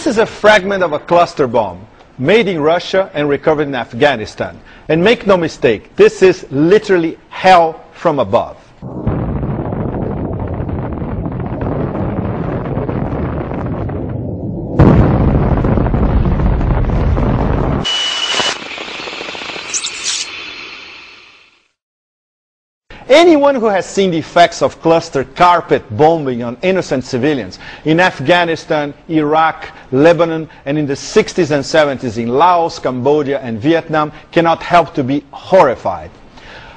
This is a fragment of a cluster bomb made in Russia and recovered in Afghanistan. And make no mistake, this is literally hell from above. Anyone who has seen the effects of cluster carpet bombing on innocent civilians in Afghanistan, Iraq, Lebanon, and in the 60s and 70s in Laos, Cambodia, and Vietnam cannot help to be horrified.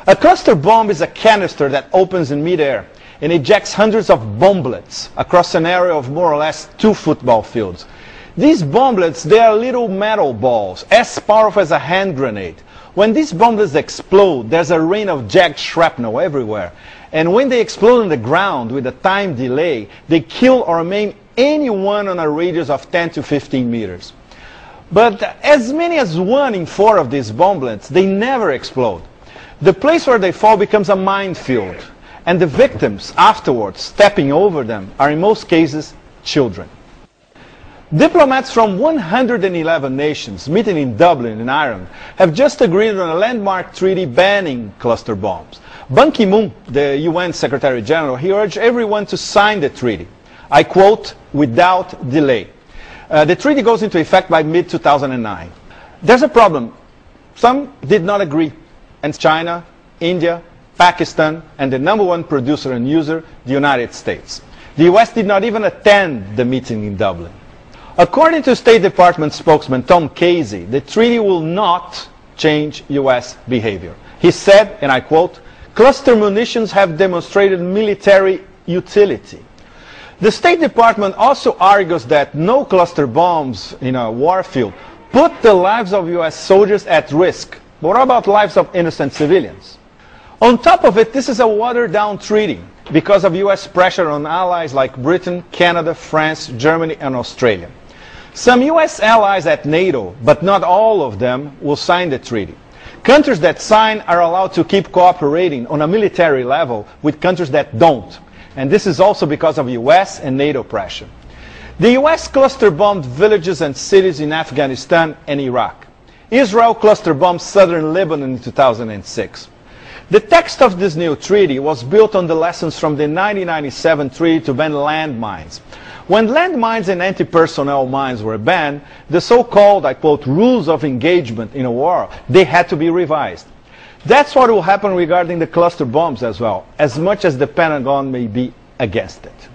A cluster bomb is a canister that opens in midair and ejects hundreds of bomblets across an area of more or less 2 football fields. These bomblets, they are little metal balls, as powerful as a hand grenade. When these bomblets explode, there's a rain of jagged shrapnel everywhere. And when they explode on the ground with a time delay, they kill or maim anyone on a radius of 10 to 15 meters. But as many as 1 in 4 of these bomblets, they never explode. The place where they fall becomes a minefield. And the victims afterwards, stepping over them, are in most cases children. Diplomats from 111 nations meeting in Dublin in Ireland have just agreed on a landmark treaty banning cluster bombs. Ban Ki-moon, the UN Secretary General, he urged everyone to sign the treaty. I quote, without delay. The treaty goes into effect by mid-2009. There's a problem. Some did not agree, and China, India, Pakistan, and the #1 producer and user, the United States. The US did not even attend the meeting in Dublin. According to State Department spokesman Tom Casey, the treaty will not change US behavior. He said, and I quote, cluster munitions have demonstrated military utility. The State Department also argues that no cluster bombs in a war field put the lives of US soldiers at risk. But what about lives of innocent civilians? On top of it, this is a watered-down treaty because of US pressure on allies like Britain, Canada, France, Germany, and Australia. Some US allies at NATO, but not all of them, will sign the treaty. Countries that sign are allowed to keep cooperating on a military level with countries that don't. And this is also because of US and NATO pressure. The US cluster-bombed villages and cities in Afghanistan and Iraq. Israel cluster-bombed southern Lebanon in 2006. The text of this new treaty was built on the lessons from the 1997 treaty to ban landmines. When landmines and anti-personnel mines were banned, the so-called, I quote, rules of engagement in a war, they had to be revised. That's what will happen regarding the cluster bombs as well, as much as the Pentagon may be against it.